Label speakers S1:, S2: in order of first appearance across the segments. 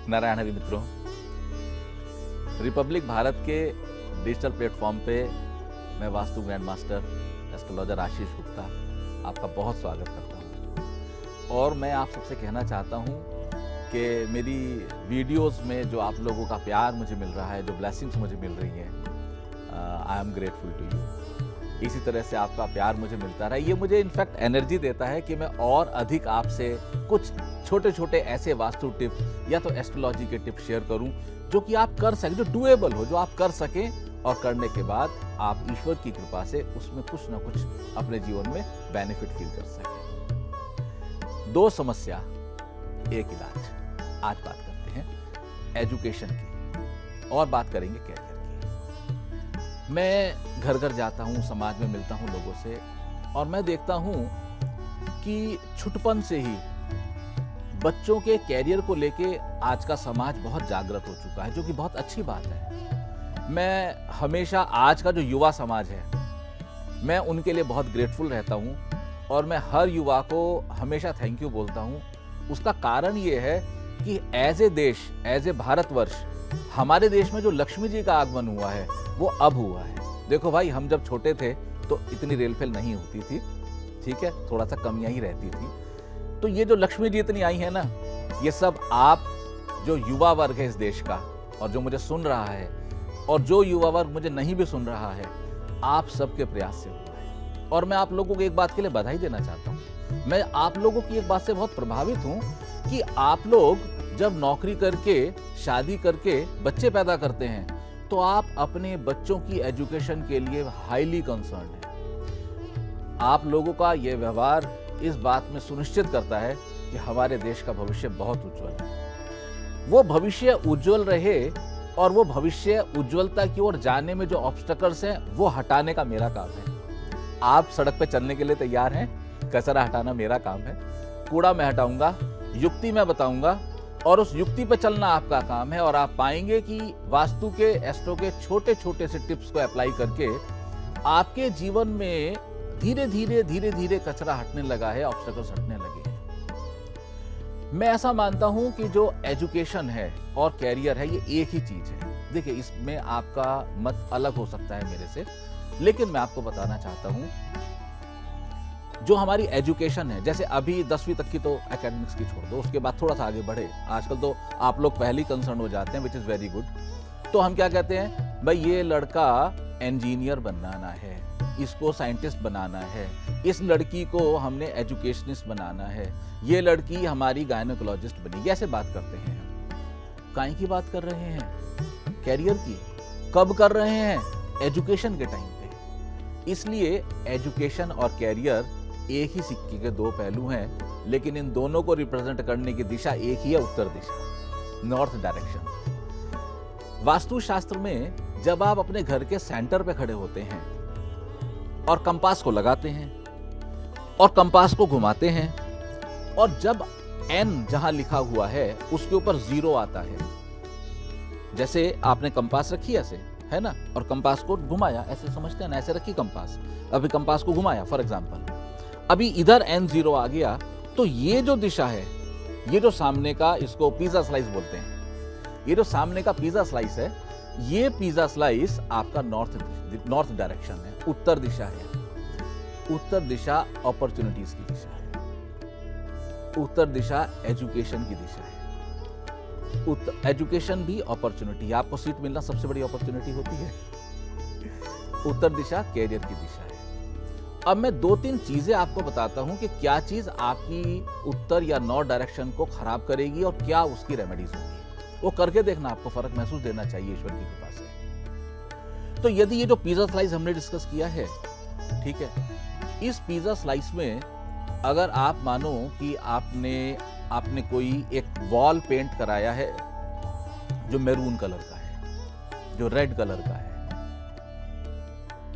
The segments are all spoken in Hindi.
S1: नारायण हरि मित्रों, रिपब्लिक भारत के डिजिटल प्लेटफॉर्म पे मैं vastu grand master astrologer Ashish Gupta आपका बहुत स्वागत करता हूँ। और मैं आप सबसे कहना चाहता हूँ कि मेरी वीडियोस में जो आप लोगों का प्यार मुझे मिल रहा है, जो ब्लेसिंग्स मुझे मिल रही हैं, I am grateful to you. इसी तरह से आपका प्यार मुझे मिलता रहा, ये मुझे इनफैक्ट एनर्जी देता है कि मैं और अधिक आपसे कुछ छोटे छोटे ऐसे वास्तु टिप या तो एस्ट्रोलॉजी के टिप शेयर करूं जो कि आप कर सकें, जो डुएबल हो, जो आप कर सकें और करने के बाद आप ईश्वर की कृपा से उसमें कुछ ना कुछ अपने जीवन में बेनिफिट फील कर सकें। दो समस्या एक इलाज। आज बात करते हैं एजुकेशन की और बात करेंगे कैरियर की। मैं घर घर जाता हूँ, समाज में मिलता हूँ लोगों से, और मैं देखता हूँ कि छुटपन से ही बच्चों के कैरियर को लेके आज का समाज बहुत जागृत हो चुका है, जो कि बहुत अच्छी बात है। मैं हमेशा आज का जो युवा समाज है, मैं उनके लिए बहुत ग्रेटफुल रहता हूँ और मैं हर युवा को हमेशा थैंक यू बोलता हूँ। उसका कारण ये है कि एज ए देश, एज ए भारतवर्ष, हमारे देश में जो लक्ष्मी जी का आगमन हुआ है वो अब हुआ है। देखो भाई, हम जब छोटे थे तो इतनी रेलफेल नहीं होती थी, ठीक है, थोड़ा सा कमियां ही रहती थी। तो ये जो लक्ष्मी जी इतनी आई है ना, ये सब आप जो युवा वर्ग है इस देश का, और जो मुझे सुन रहा है, और जो युवा वर्ग मुझे नहीं भी सुन रहा है, आप सबके प्रयास से हुआ है। और मैं आप लोगों को एक बात के लिए बधाई देना चाहता हूँ। मैं आप लोगों की एक बात से बहुत प्रभावित हूँ कि आप लोग जब नौकरी करके, शादी करके बच्चे पैदा करते हैं तो आप अपने बच्चों की एजुकेशन के लिए हाईली कंसर्न है। आप लोगों का यह व्यवहार इस बात में सुनिश्चित करता है कि हमारे देश का भविष्य बहुत उज्जवल है। वो भविष्य उज्जवल रहे और वो भविष्य उज्जवलता की ओर जाने में जो ऑब्स्टकल्स हैं वो हटाने का मेरा काम है। आप सड़क पे चलने के लिए तैयार हैं, कचरा हटाना मेरा काम है। कूड़ा मैं हटाऊंगा, युक्ति मैं बताऊंगा, और उस युक्ति पे चलना आपका काम है। और आप पाएंगे कि वास्तु के, एस्ट्रो के छोटे छोटे से टिप्स को अप्लाई करके आपके जीवन में धीरे धीरे कचरा हटने लगा है, ऑब्स्टेकल्स हटने लगे हैं। मैं ऐसा मानता हूं कि जो एजुकेशन है और कैरियर है, ये एक ही चीज है। देखिए, इसमें आपका मत अलग हो सकता है मेरे से, लेकिन मैं आपको बताना चाहता हूं, जो हमारी एजुकेशन है, जैसे अभी 10वीं तक की तो एकेडमिक्स की छोड़ दो, उसके बाद थोड़ा सा आगे बढ़े। आजकल तो आप लोग पहले ही कंसर्न हो जाते हैं, विच इज वेरी गुड। तो हम क्या कहते हैं, भाई ये लड़का इंजीनियर बनाना है, इसको साइंटिस्ट बनाना है, इस लड़की को हमने एजुकेशनिस्ट बनाना है, ये लड़की हमारी गायनेकोलॉजिस्ट बनेगी। ऐसे बात करते हैं हम। काहे की बात कर रहे हैं? कैरियर की। कब कर रहे हैं? एजुकेशन के टाइम पे। इसलिए एजुकेशन और कैरियर एक ही सिक्के के दो पहलू हैं, लेकिन इन दोनों को रिप्रेजेंट करने की दिशा एक ही है, उत्तर दिशा, नॉर्थ डायरेक्शन। वास्तुशास्त्र में जब आप अपने घर के सेंटर पे खड़े होते हैं और कंपास को लगाते हैं और कंपास को घुमाते हैं, और जब एन जहां लिखा हुआ है उसके ऊपर 0 आता है, जैसे आपने कंपास रखी ऐसे, है ना, और कंपास को घुमाया, ऐसे समझते हैं ना, ऐसे रखी कंपास, अभी कंपास को घुमाया फॉर एग्जांपल, अभी इधर N0 आ गया, तो ये जो दिशा है, ये जो सामने का, इसको पिज्जा स्लाइस बोलते हैं, ये जो सामने का पिज्जा स्लाइस है, ये पिज्जा स्लाइस आपका नॉर्थ डायरेक्शन है, उत्तर दिशा है। उत्तर दिशा अपॉर्चुनिटीज की दिशा है, उत्तर दिशा एजुकेशन की दिशा है। एजुकेशन भी अपॉर्चुनिटी है, आपको सीट मिलना सबसे बड़ी अपॉर्चुनिटी होती है। उत्तर दिशा कैरियर की दिशा है। अब मैं 2-3 चीजें आपको बताता हूं कि क्या चीज आपकी उत्तर या नॉर्थ डायरेक्शन को खराब करेगी और क्या उसकी रेमेडीज होगी। वो करके देखना, आपको फर्क महसूस देना चाहिए ईश्वर की कृपा से। तो यदि ये जो पिज्जा स्लाइस हमने डिस्कस किया है, ठीक है, इस पिज्जा स्लाइस में अगर आप मानो कि आपने कोई एक वॉल पेंट कराया है जो मैरून कलर का है, जो रेड कलर का है,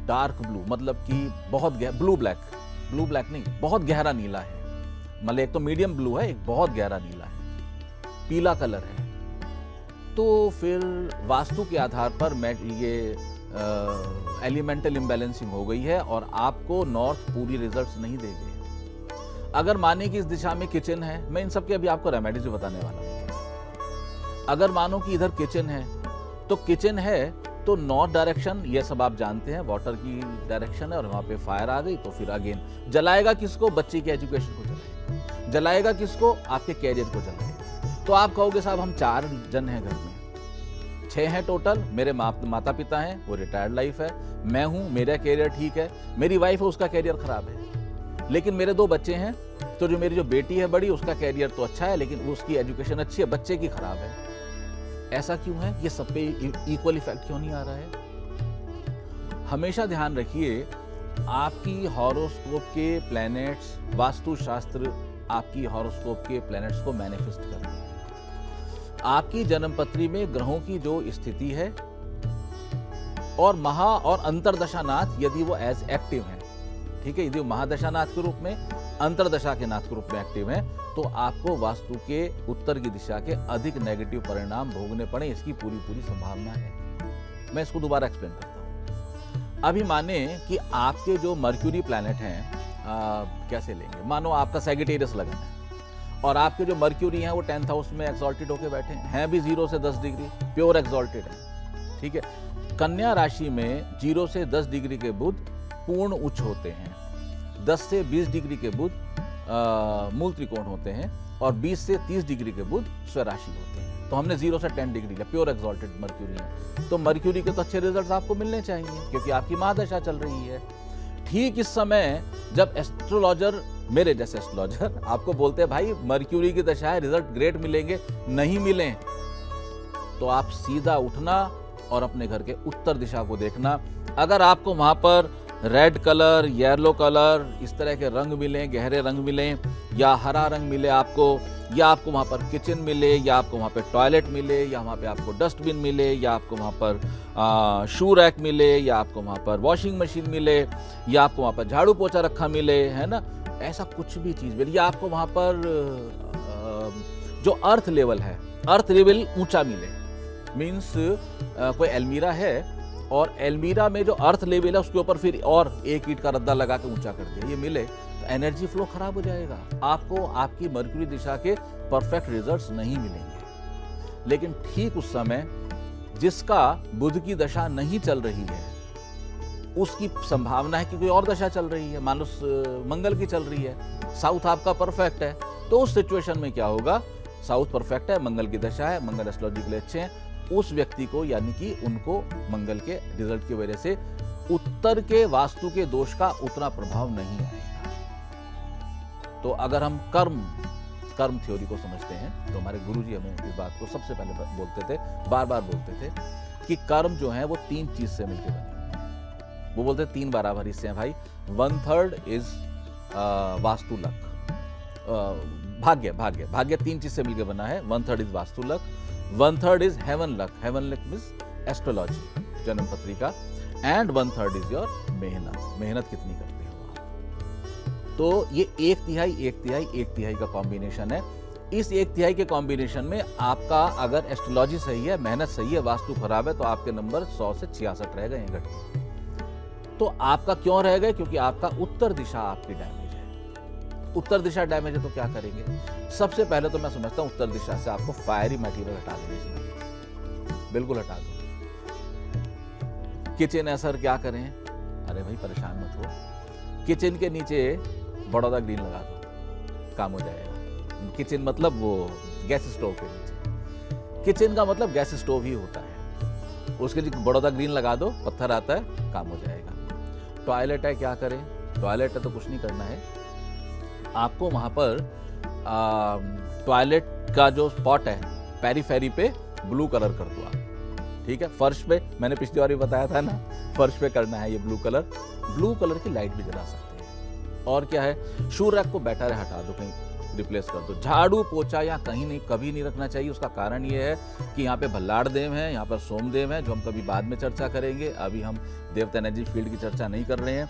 S1: डार्क ब्लू, मतलब कि बहुत ब्लू ब्लैक नहीं, बहुत गहरा नीला है, मतलब एक तो मीडियम ब्लू है, एक बहुत गहरा नीला है, पीला कलर है, तो फिर वास्तु के आधार पर ये एलिमेंटल इम्बैलेंसिंग हो गई है और आपको नॉर्थ पूरी रिजल्ट्स नहीं देगी। अगर माने कि इस दिशा में किचन है, मैं इन सब के अभी आपको रेमेडीज बताने वाला हूँ। अगर मानो कि इधर किचन है, तो किचन है तो नॉर्थ डायरेक्शन, ये सब आप जानते हैं, वाटर की डायरेक्शन है, और वहाँ पे फायर आ गई तो फिर अगेन जलाएगा किसको? बच्चे की एजुकेशन को जलाएगा। जलाएगा किसको? आपके कैरियर को जलाएगा। तो आप कहोगे साहब हम 4 जन हैं घर में, 6 हैं टोटल, मेरे माता पिता हैं, वो रिटायर्ड लाइफ है, मैं हूँ, मेरा कैरियर ठीक है, मेरी वाइफ है उसका कैरियर खराब है, लेकिन मेरे 2 बच्चे हैं, तो जो मेरी जो बेटी है बड़ी, उसका कैरियर तो अच्छा है लेकिन उसकी एजुकेशन अच्छी है, बच्चे की खराब है। ऐसा क्यों है? ये सब पे इक्वल इफेक्ट क्यों नहीं आ रहा है? हमेशा ध्यान रखिए, आपकी हॉरोस्कोप के प्लैनेट्स, वास्तुशास्त्र आपकी हॉरोस्कोप के प्लैनेट्स को मैनिफेस्ट करते हैं। आपकी जन्मपत्री में ग्रहों की जो स्थिति है और महा और अंतरदशानाथ यदि वो एज एक्टिव है, ठीक है, यदि वो महादशानाथ के रूप में, अंतरदशा के नाथ के रूप में एक्टिव है, तो आपको वास्तु के उत्तर की दिशा के अधिक नेगेटिव परिणाम भोगने पड़े, इसकी पूरी संभावना है। मैं इसको दोबारा एक्सप्लेन करता हूं। अभी माने कि आपके जो मर्क्यूरी प्लैनेट हैं, कैसे लेंगे, मानो आपका सैजिटेरियस लगन है और आपके जो मर्क्यूरी हैं वो 10th हाउस में एक्सॉल्टेड होकर बैठे हैं भी 0 से 10 डिग्री, प्योर एक्सॉल्टेड है, ठीक है। कन्या राशि में 0 से 10 डिग्री के बुध पूर्ण उच्च होते हैं, 10 से 20 डिग्री के बुध मूल त्रिकोण होते हैं, और 20 से 30 डिग्री के बुध स्वराशि होते हैं। तो हमने 0 से 10 डिग्री लिया, प्योर एक्सॉल्टेड मर्क्यूरी है, तो मर्क्यूरी के तो अच्छे रिजल्ट्स आपको मिलने चाहिए क्योंकि आपकी महादशा चल रही है। ठीक इस समय जब एस्ट्रोलॉजर, मेरे जैसे एस्ट्रोलॉजर आपको बोलते हैं भाई मर्क्यूरी की दशा है, रिजल्ट ग्रेट मिलेंगे, नहीं मिले तो आप सीधा उठना और अपने घर के उत्तर दिशा को देखना। अगर आपको वहां पर रेड कलर, येलो कलर, इस तरह के रंग मिले, गहरे रंग मिले, या हरा रंग मिले आपको, या आपको वहाँ पर किचन मिले, या आपको वहाँ पे टॉयलेट मिले, या वहाँ पे आपको डस्टबिन मिले, या आपको वहाँ पर शू रैक मिले, या आपको वहाँ पर वॉशिंग मशीन मिले, या आपको वहाँ पर झाड़ू पोछा रखा मिले, है ना, ऐसा कुछ भी चीज़ मिले, या आपको वहाँ पर जो अर्थ लेवल है, अर्थ लेवल ऊंचा मिले, मीन्स कोई अलमीरा है और अलमीरा में जो अर्थ लेवल है उसके ऊपर फिर और एक ईंट का रद्दा लगा के ऊंचा कर दिया, ये मिले, तो एनर्जी फ्लो खराब हो जाएगा, आपको आपकी मर्क्यूरी दिशा के परफेक्ट रिजल्ट्स नहीं मिलेंगे। लेकिन ठीक उस समय जिसका बुध की दशा नहीं चल रही है, उसकी संभावना है कि कोई और दशा चल रही है, मानो मंगल की चल रही है, साउथ आपका परफेक्ट है, तो उस सिचुएशन में क्या होगा, साउथ परफेक्ट है, मंगल की दशा है, मंगल एस्ट्रोलॉजी के लिए अच्छे हैं, उस व्यक्ति को यानी कि उनको मंगल के रिजल्ट की वजह से उत्तर के वास्तु के दोष का उतना प्रभाव नहीं आएगा। तो अगर हम कर्म थ्योरी को समझते हैं तो हमारे गुरुजी हमें इस बात को सबसे पहले बोलते थे, बार बार बोलते थे कि कर्म जो है वो 3 चीज से मिलकर बने हैं। वो बोलते 3 बराबर हिस्से हैं भाई, 1/3 इज वास्तु लक, भाग्य 3 चीज से मिलकर बना है, 1/3 is vastu luck, 1/3 is heaven luck means astrology जन्म पत्रिका, एंड 1/3 इज योर मेहनत कितनी करते हो आप। तो ये 1/3 का कॉम्बिनेशन है। इस 1/3 के कॉम्बिनेशन में आपका अगर एस्ट्रोलॉजी सही है, मेहनत सही है, वास्तु खराब है, तो आपके नंबर 100 से 66 रह गए हैं घट के। तो आपका क्यों रह गए? क्योंकि आपका उत्तर दिशा आपकी डैमेज है। उत्तर दिशा डैमेज है तो क्या करेंगे? सबसे पहले तो मैं समझता हूं उत्तर दिशा से आपको फायरी मटेरियल हटा देनी चाहिए, बिल्कुल हटा दो। किचन है सर, क्या करें? अरे भाई परेशान मत हो, किचन के नीचे बड़ौदा ग्रीन लगा दो, काम हो जाएगा। किचन मतलब वो गैस स्टोव के नीचे, किचन का मतलब गैस स्टोव ही होता है, उसके नीचे बड़ौदा ग्रीन लगा दो, पत्थर आता है, काम हो जाएगा। टॉयलेट है, क्या करें? टॉयलेट है तो कुछ नहीं करना है, आपको वहां पर टॉयलेट का जो स्पॉट है पेरीफेरी पे ब्लू कलर कर दो आप, ठीक है। फर्श पे, मैंने पिछली बार भी बताया था ना, फर्श पे करना है ये ब्लू कलर की लाइट भी जला सकते हैं। और क्या है, शू रैक को बेटर है हटा दो, कहीं रिप्लेस कर दो। झाड़ू पोछा या कहीं नहीं, कभी नहीं रखना चाहिए। उसका कारण ये है कि यहाँ पे भल्लाड़ देव है, यहाँ पर सोमदेव है, जो हम कभी बाद में चर्चा करेंगे, अभी हम देवता एनर्जी फील्ड की चर्चा नहीं कर रहे हैं।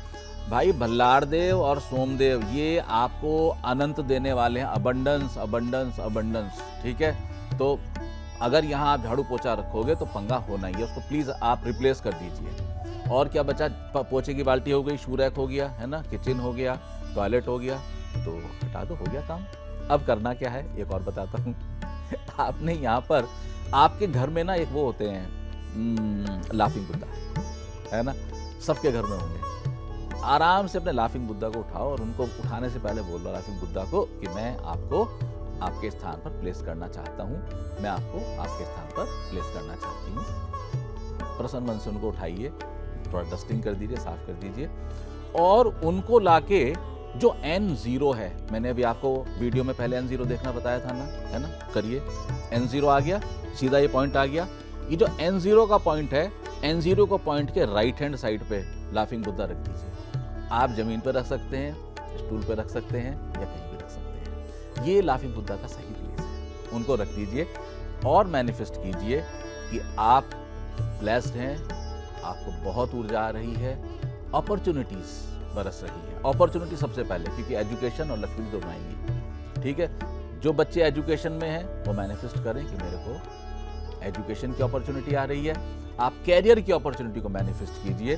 S1: भाई भल्लाड़ देव और सोमदेव ये आपको अनंत देने वाले हैं, अबंडेंस अबंडेंस अबंडेंस, ठीक है। तो अगर यहाँ आप झाड़ू पोछा रखोगे तो पंगा होना ही है, उसको प्लीज आप रिप्लेस कर दीजिए। और क्या बचा? पोछे की बाल्टी हो गई, शू रैक हो गया, है ना, किचन हो गया, टॉयलेट हो गया, तो हटा दो, हो गया काम। अब करना क्या है एक और बताता हूँ। आपने यहाँ पर आपके घर में ना एक वो होते हैं लाफिंग बुद्धा, है ना, सबके घर में होंगे। आराम से अपने लाफिंग बुद्धा को उठाओ और उनको उठाने से पहले बोल दो लाफिंग बुद्धा को कि मैं आपको आपके स्थान पर प्लेस करना चाहता हूँ, मैं आपको आपके स्थान पर प्लेस करना चाहती हूँ। प्रसन्न मन से उनको उठाइए, थोड़ा डस्टिंग कर दीजिए, साफ कर दीजिए और उनको लाके जो N0 है, मैंने अभी आपको वीडियो में पहले N0 देखना बताया था ना, है ना, करिए। N0 आ गया, सीधा ये पॉइंट आ गया। ये जो N0 का पॉइंट है, N0 को पॉइंट के राइट हैंड साइड पे लाफिंग बुद्धा रख दीजिए। आप जमीन पर रख सकते हैं, स्टूल पर रख सकते हैं या कहीं भी रख सकते हैं। ये लाफिंग बुद्धा का सही प्लेस है, उनको रख दीजिए और मैनिफेस्ट कीजिए कि आप ब्लेस्ड हैं, आपको बहुत ऊर्जा आ रही है, अपॉर्चुनिटीज बरस रही है। अपॉर्चुनिटी सबसे पहले, क्योंकि एजुकेशन और लक्ष्मी दोनों आएंगी, ठीक है। जो बच्चे एजुकेशन में हैं वो मैनिफेस्ट करें कि मेरे को एजुकेशन की अपॉर्चुनिटी आ रही है। आप कैरियर की अपॉर्चुनिटी को मैनिफेस्ट कीजिए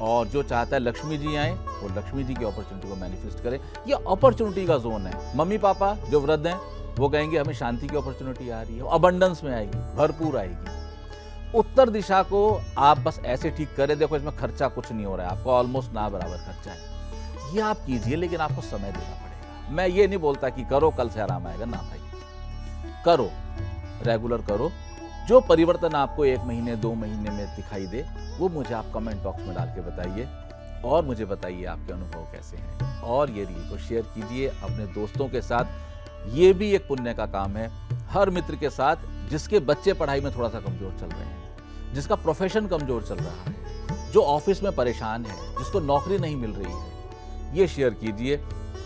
S1: और जो चाहता है लक्ष्मी जी आए वो लक्ष्मी जी की अपॉर्चुनिटी को मैनिफेस्ट करें। ये अपॉर्चुनिटी का जोन है। मम्मी पापा जो वृद्ध हैं वो कहेंगे हमें शांति की अपॉर्चुनिटी आ रही है, अबंडेंस में आएगी, भरपूर आएगी। उत्तर दिशा को आप बस ऐसे ठीक करें, देखो इसमें खर्चा कुछ नहीं हो रहा है, आपको ऑलमोस्ट ना बराबर खर्चा है, ये आप कीजिए, लेकिन आपको समय देना पड़ेगा। मैं ये नहीं बोलता कि करो कल से आराम आएगा, ना भाई, करो, रेगुलर करो। जो परिवर्तन आपको 1 महीने 2 महीने में दिखाई दे वो मुझे आप कमेंट बॉक्स में डाल के बताइए और मुझे बताइए आपके अनुभव कैसे हैं। और ये रील को शेयर कीजिए अपने दोस्तों के साथ, ये भी एक पुण्य का काम है। हर मित्र के साथ जिसके बच्चे पढ़ाई में थोड़ा सा कमजोर चल रहे हैं, जिसका प्रोफेशन कमजोर चल रहा है, जो ऑफिस में परेशान है, जिसको नौकरी नहीं मिल रही है, ये शेयर कीजिए।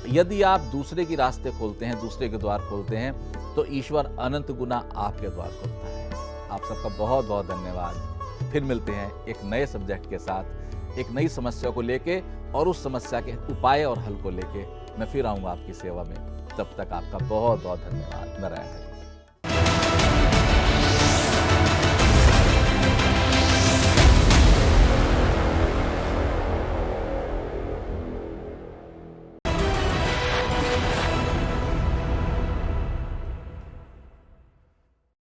S1: यदि आप दूसरे की रास्ते खोलते हैं, दूसरे के द्वार खोलते हैं, तो ईश्वर अनंत गुना आपके द्वार खोलता है। आप सबका बहुत बहुत धन्यवाद। फिर मिलते हैं एक नए सब्जेक्ट के साथ, एक नई समस्या को लेके और उस समस्या के उपाय और हल को लेके मैं फिर आऊँगा आपकी सेवा में। तब तक आपका बहुत बहुत धन्यवाद। नारायण हरि।